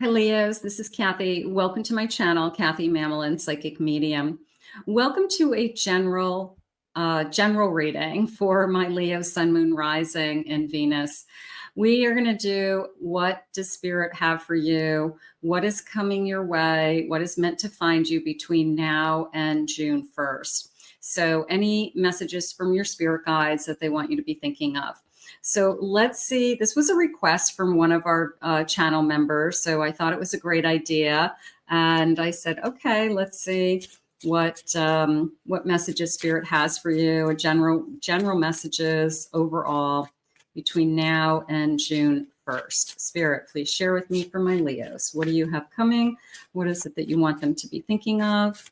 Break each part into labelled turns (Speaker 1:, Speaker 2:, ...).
Speaker 1: Hi Leos, this is Kathy. Welcome to my channel, Kathy Mamolen, Psychic Medium. Welcome to a general reading for my Leo, Sun, Moon, Rising, and Venus. We are going to do what does Spirit have for you, what is coming your way, what is meant to find you between now and June 1st. So any messages from your spirit guides that they want you to be thinking of. So let's see, this was a request from one of our channel members. So I thought it was a great idea. And I said, okay, let's see what messages Spirit has for you, general messages overall between now and June 1st. Spirit, please share with me for my Leos. What do you have coming? What is it that you want them to be thinking of?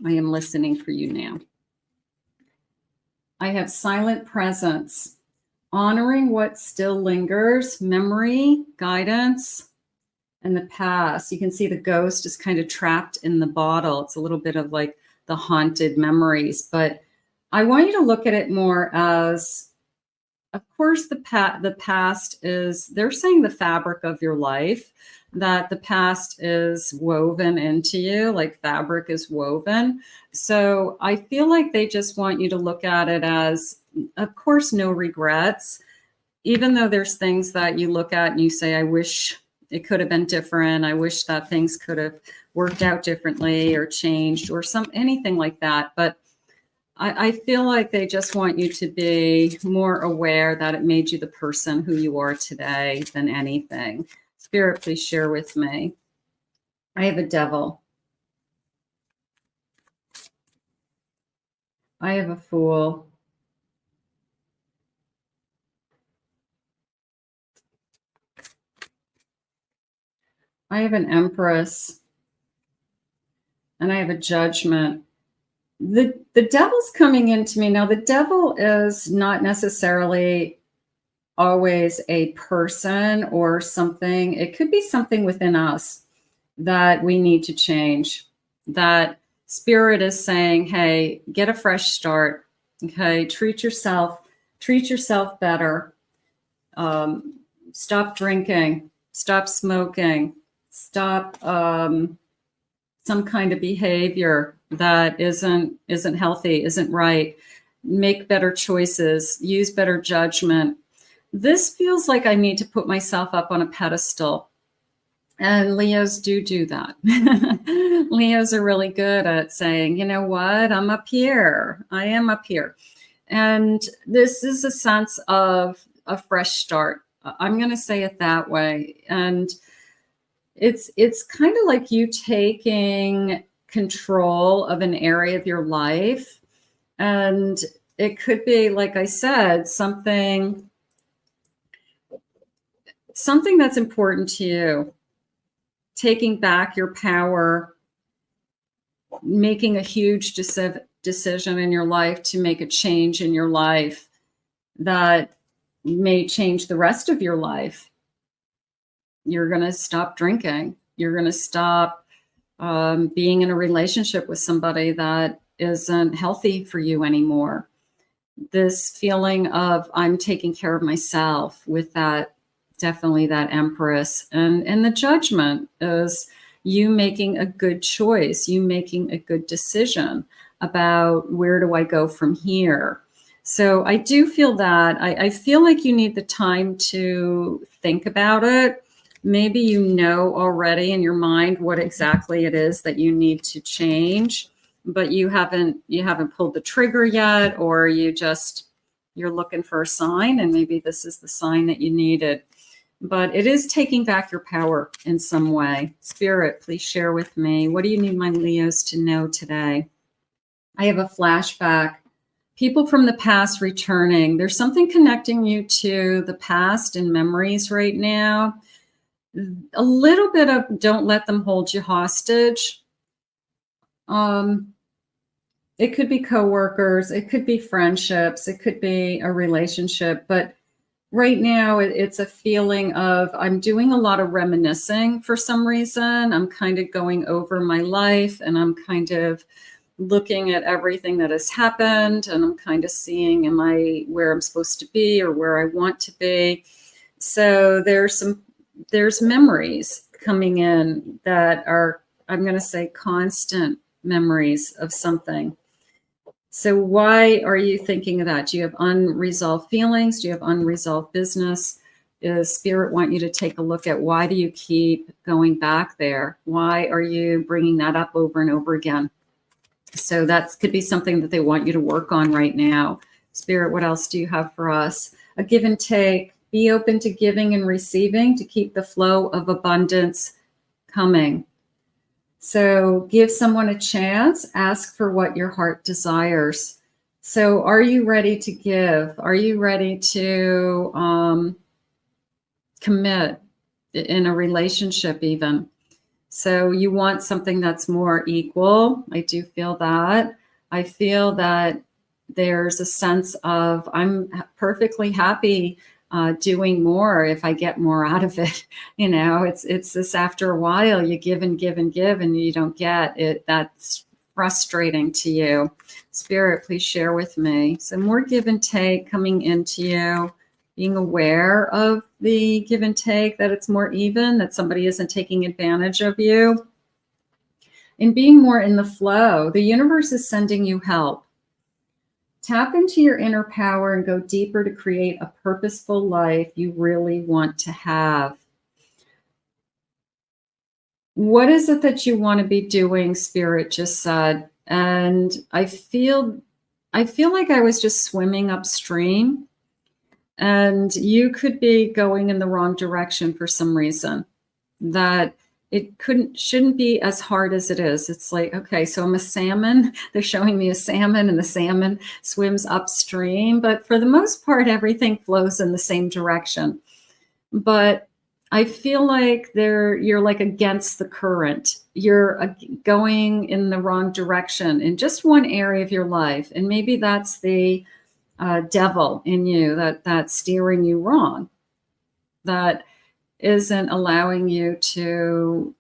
Speaker 1: I am listening for you now. I have silent presence. Honoring what still lingers, memory, guidance, and the past. You can see the ghost is kind of trapped in the bottle. It's a little bit of like the haunted memories, but I want you to look at it more as, of course, the past is, they're saying the fabric of your life, that the past is woven into you, like fabric is woven. So I feel like they just want you to look at it as, of course, no regrets, even though there's things that you look at and you say, I wish it could have been different. I wish that things could have worked out differently or changed or anything like that. But I feel like they just want you to be more aware that it made you the person who you are today than anything. Spirit, please share with me. I have a devil. I have a fool. I have an empress. And I have a judgment. The devil's coming into me. Now, the devil is not necessarily always a person or something. It could be something within us that we need to change. That Spirit is saying, hey, get a fresh start. Okay, treat yourself better. Stop drinking, stop smoking, stop some kind of behavior that isn't healthy, isn't right. Make better choices, use better judgment. This feels like I need to put myself up on a pedestal. And Leos do that. Leos are really good at saying, you know what, I'm up here. I am up here. And this is a sense of a fresh start. I'm going to say it that way. And it's kind of like you taking control of an area of your life. And it could be, like I said, something that's important to you. Taking back your power, making a huge decision in your life to make a change in your life that may change the rest of your life. You're going to stop drinking. You're going to stop being in a relationship with somebody that isn't healthy for you anymore. This feeling of I'm taking care of myself with that, definitely that empress. And the judgment is you making a good choice, you making a good decision about where do I go from here. So I do feel that. I feel like you need the time to think about it. Maybe you know already in your mind what exactly it is that you need to change, but you haven't pulled the trigger yet, or you're looking for a sign, and maybe this is the sign that you needed. But it is taking back your power in some way. Spirit, please share with me. What do you need my Leos to know today? I have a flashback. People from the past returning. There's something connecting you to the past and memories right now. A little bit of don't let them hold you hostage. It could be coworkers. It could be friendships. It could be a relationship. But right now, it's a feeling of I'm doing a lot of reminiscing for some reason. I'm kind of going over my life, and I'm kind of looking at everything that has happened, and I'm kind of seeing, am I where I'm supposed to be or where I want to be? So there's memories coming in that are, I'm going to say, constant memories of something. So why are you thinking of that? Do you have unresolved feelings? Do you have unresolved business? Does Spirit want you to take a look at why do you keep going back there? Why are you bringing that up over and over again? So that could be something that they want you to work on right now. Spirit, what else do you have for us? A give and take. Be open to giving and receiving to keep the flow of abundance coming. So give someone a chance. Ask for what your heart desires. So are you ready to give? Are you ready to commit in a relationship even? So you want something that's more equal. I do feel that. I feel that there's a sense of I'm perfectly happy doing more if I get more out of it. You know, it's this after a while you give and give and give and you don't get it. That's frustrating to you. Spirit, please share with me. So more give and take coming into you, being aware of the give and take, that it's more even, that somebody isn't taking advantage of you, and being more in the flow. The universe is sending you help. Tap into your inner power and go deeper to create a purposeful life you really want to have. What is it that you want to be doing, Spirit just said? And I feel like I was just swimming upstream, and you could be going in the wrong direction for some reason. That it shouldn't be as hard as it is. It's like, okay, so I'm a salmon. They're showing me a salmon and the salmon swims upstream. But for the most part, everything flows in the same direction. But I feel like you're like against the current. You're going in the wrong direction in just one area of your life. And maybe that's the devil in you that's steering you wrong. That isn't allowing you to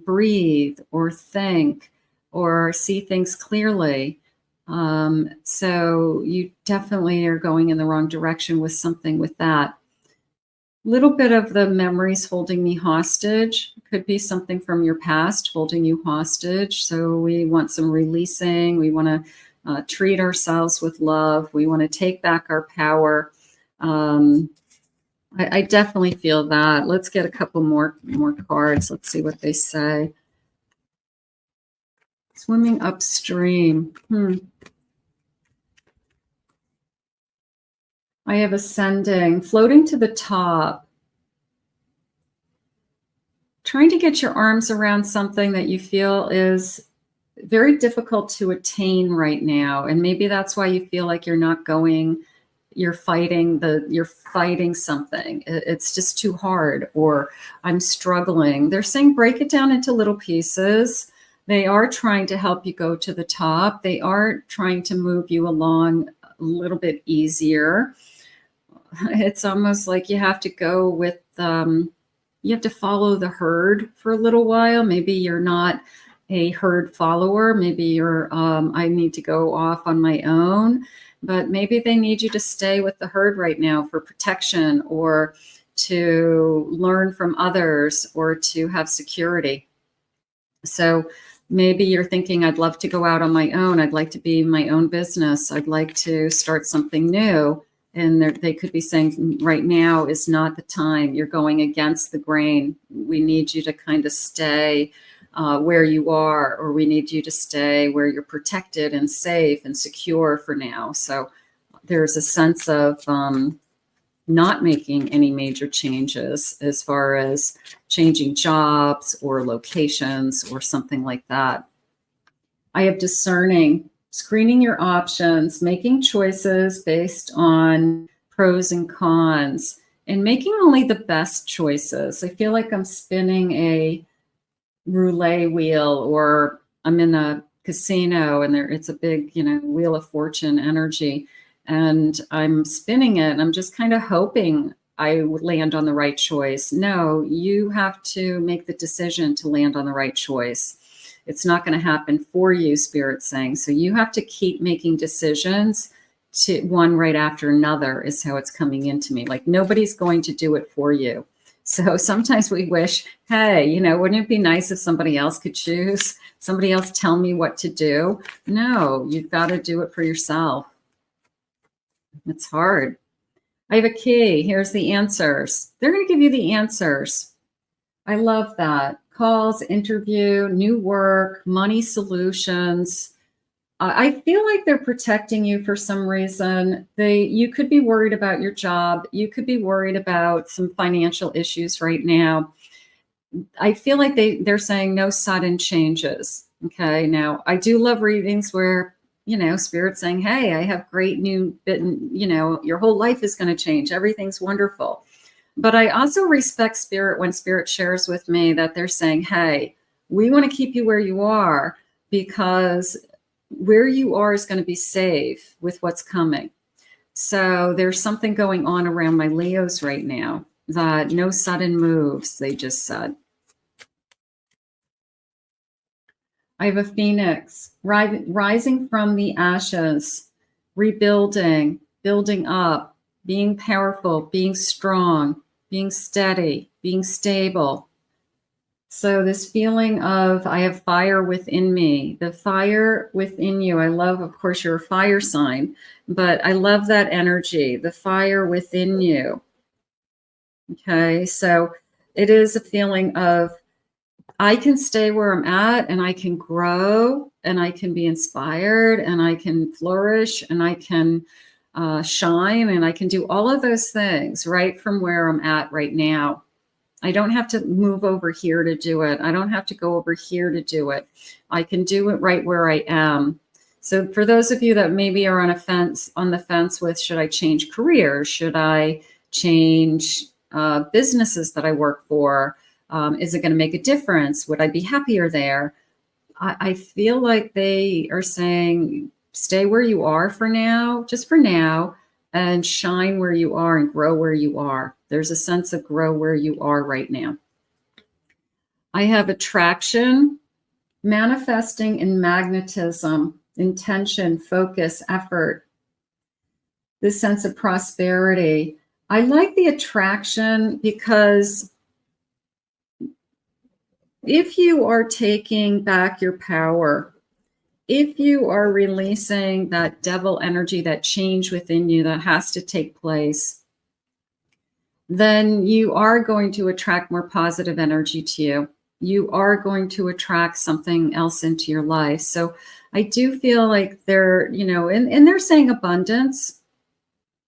Speaker 1: breathe or think or see things clearly. So you definitely are going in the wrong direction with something with that. Little bit of the memories holding me hostage. Could be something from your past holding you hostage. So we want some releasing. We want to treat ourselves with love. We want to take back our power. I definitely feel that. Let's get a couple more cards. Let's see what they say. Swimming upstream. I have ascending, floating to the top. Trying to get your arms around something that you feel is very difficult to attain right now. And maybe that's why you feel like you're not going. You're fighting something. It's just too hard, or I'm struggling. They're saying break it down into little pieces. They are trying to help you go to the top. They are trying to move you along a little bit easier. It's almost like you have to go with, you have to follow the herd for a little while. Maybe you're not a herd follower. Maybe you're, I need to go off on my own. But maybe they need you to stay with the herd right now for protection, or to learn from others, or to have security. So maybe you're thinking, I'd love to go out on my own. I'd like to be my own business. I'd like to start something new. And they could be saying right now is not the time. You're going against the grain. We need you to kind of stay where you are, or we need you to stay where you're protected and safe and secure for now. So there's a sense of not making any major changes as far as changing jobs or locations or something like that. I have discerning, screening your options, making choices based on pros and cons, and making only the best choices. I feel like I'm spinning a roulette wheel, or I'm in a casino and it's a big, wheel of fortune energy, and I'm spinning it and I'm just kind of hoping I would land on the right choice. No, you have to make the decision to land on the right choice. It's not going to happen for you, Spirit's saying. So you have to keep making decisions, to one right after another is how it's coming into me. Like nobody's going to do it for you. So sometimes we wish, hey, you know, wouldn't it be nice if somebody else could choose? Somebody else tell me what to do? No, you've got to do it for yourself. It's hard. I have a key. Here's the answers. They're going to give you the answers. I love that. Calls, interview, new work, money solutions. I feel like they're protecting you for some reason. You could be worried about your job. You could be worried about some financial issues right now. I feel like they're saying no sudden changes. Okay. Now, I do love readings where, you know, Spirit's saying, hey, I have great new bit, you know, your whole life is going to change. Everything's wonderful. But I also respect Spirit when Spirit shares with me that they're saying, hey, we want to keep you where you are because where you are is going to be safe with what's coming. So there's something going on around my Leos right now that no sudden moves, they just said. I have a phoenix rising from the ashes, rebuilding, building up, being powerful, being strong, being steady, being stable. So this feeling of I have fire within me, the fire within you. I love, of course, you're a fire sign, but I love that energy, the fire within you. Okay, so it is a feeling of I can stay where I'm at and I can grow and I can be inspired and I can flourish and I can shine and I can do all of those things right from where I'm at right now. I don't have to move over here to do it. I don't have to go over here to do it. I can do it right where I am. So for those of you that maybe are on the fence with, should I change careers? Should I change businesses that I work for? Is it going to make a difference? Would I be happier there? I feel like they are saying, stay where you are for now, just for now, and shine where you are and grow where you are. There's a sense of grow where you are right now. I have attraction, manifesting, and magnetism, intention, focus, effort, this sense of prosperity. I like the attraction because if you are taking back your power, if you are releasing that devil energy, that change within you that has to take place, then you are going to attract more positive energy to you. You are going to attract something else into your life. So I do feel like they're, you know, and they're saying abundance.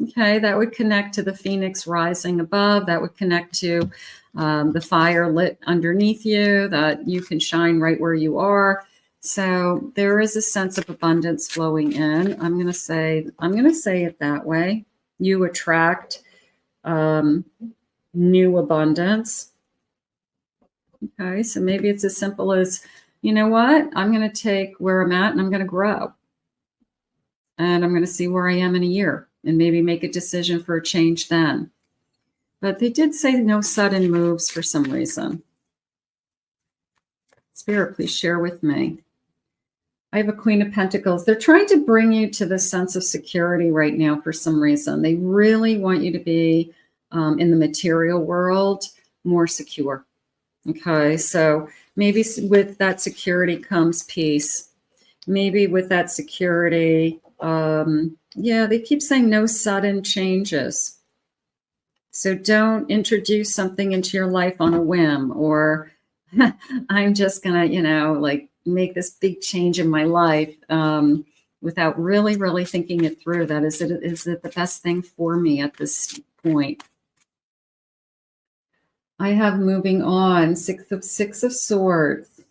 Speaker 1: Okay, that would connect to the phoenix rising above. That would connect to the fire lit underneath you, that you can shine right where you are. So there is a sense of abundance flowing in. I'm going to say it that way. You attract new abundance. Okay, so maybe it's as simple as, you know what? I'm going to take where I'm at and I'm going to grow. And I'm going to see where I am in a year and maybe make a decision for a change then. But they did say no sudden moves for some reason. Spirit, please share with me. I have a Queen of Pentacles. They're trying to bring you to this sense of security right now for some reason. They really want you to be in the material world more secure. Okay, so maybe with that security comes peace. Maybe with that security, yeah, they keep saying no sudden changes. So don't introduce something into your life on a whim, or I'm just gonna, you know, like make this big change in my life without really, really thinking it through. That is it the best thing for me at this point? I have moving on, Six of Swords.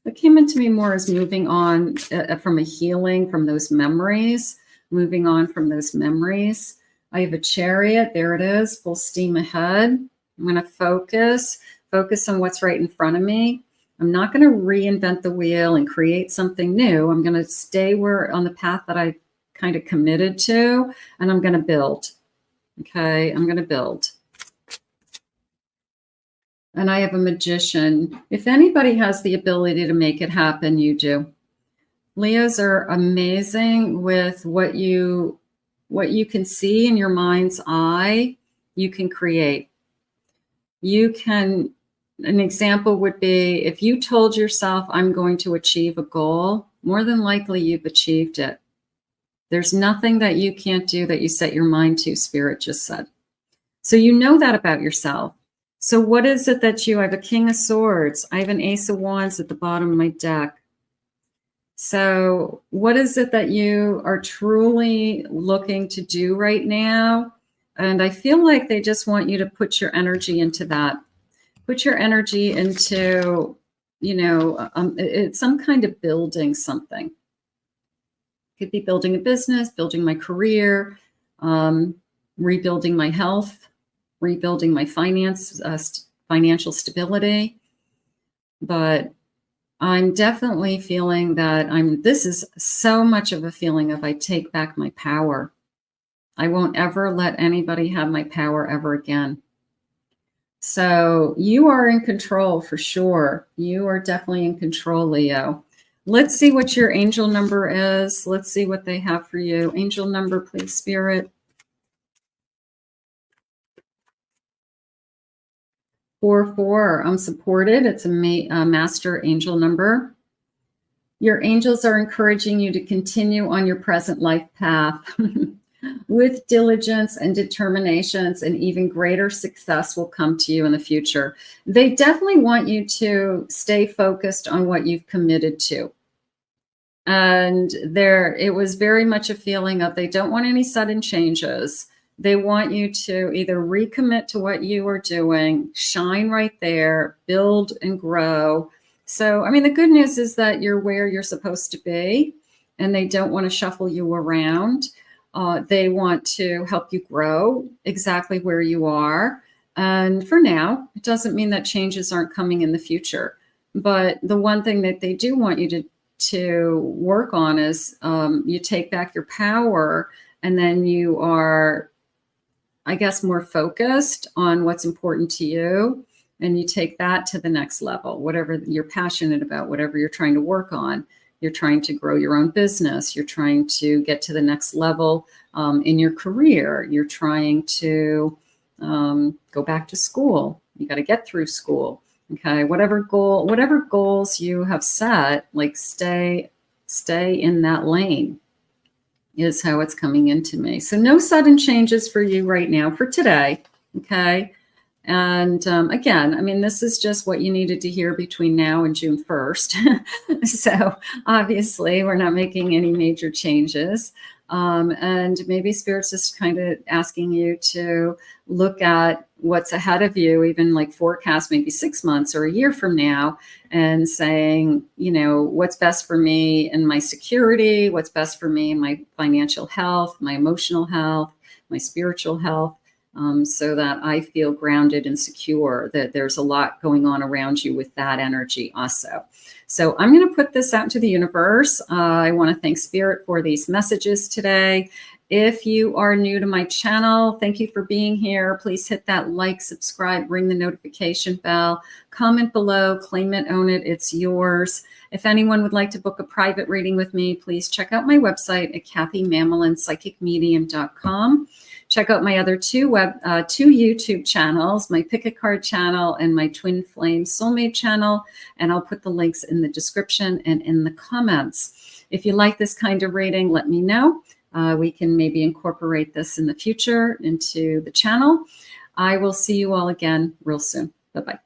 Speaker 1: It came into me more as moving on from a healing, from those memories, moving on from those memories. I have a Chariot. There it is, full steam ahead. I'm going to focus on what's right in front of me. I'm not going to reinvent the wheel and create something new. I'm going to stay on the path that I kind of committed to, and I'm going to build. Okay, I'm going to build. And I have a Magician. If anybody has the ability to make it happen, you do. Leos are amazing with what you can see in your mind's eye, you can create. an example would be if you told yourself, I'm going to achieve a goal, more than likely you've achieved it. There's nothing that you can't do that you set your mind to, Spirit just said. So you know that about yourself. So what is it that I have a King of Swords. I have an Ace of Wands at the bottom of my deck. So what is it that you are truly looking to do right now? And I feel like they just want you to put your energy into that. Put your energy into, it's some kind of building something. Could be building a business, building my career, rebuilding my health, rebuilding my financial stability. But I'm definitely feeling that this is so much of a feeling of I take back my power. I won't ever let anybody have my power ever again. So you are in control for sure. You are definitely in control, Leo. Let's see what your angel number is. Let's see what they have for you. Angel number, please, Spirit. 44. I'm supported. It's a master angel number. Your angels are encouraging you to continue on your present life path with diligence and determinations, and even greater success will come to you in the future. They definitely want you to stay focused on what you've committed to. And it was very much a feeling of they don't want any sudden changes. They want you to either recommit to what you are doing, shine right there, build and grow. So, I mean, the good news is that you're where you're supposed to be, and they don't want to shuffle you around. They want to help you grow exactly where you are. And for now, it doesn't mean that changes aren't coming in the future. But the one thing that they do want you to work on is you take back your power, and then you are, I guess, more focused on what's important to you. And you take that to the next level, whatever you're passionate about, whatever you're trying to work on. You're trying to grow your own business. You're trying to get to the next level in your career. You're trying to go back to school. You got to get through school. Okay. Whatever goals you have set, like stay in that lane is how it's coming into me. So no sudden changes for you right now for today. Okay. And again, I mean, this is just what you needed to hear between now and June 1st. So obviously we're not making any major changes. And maybe Spirit's just kind of asking you to look at what's ahead of you, even like forecast maybe 6 months or a year from now, and saying, what's best for me in my security, what's best for me in my financial health, my emotional health, my spiritual health. So that I feel grounded and secure, that there's a lot going on around you with that energy also. So I'm going to put this out into the universe. I want to thank Spirit for these messages today. If you are new to my channel, thank you for being here. Please hit that like, subscribe, ring the notification bell, comment below, claim it, own it, it's yours. If anyone would like to book a private reading with me, please check out my website at KathyMamolenPsychicMedium.com. Check out my other two YouTube channels, my Pick a Card channel and my Twin Flame Soulmate channel. And I'll put the links in the description and in the comments. If you like this kind of reading, let me know. We can maybe incorporate this in the future into the channel. I will see you all again real soon. Bye-bye.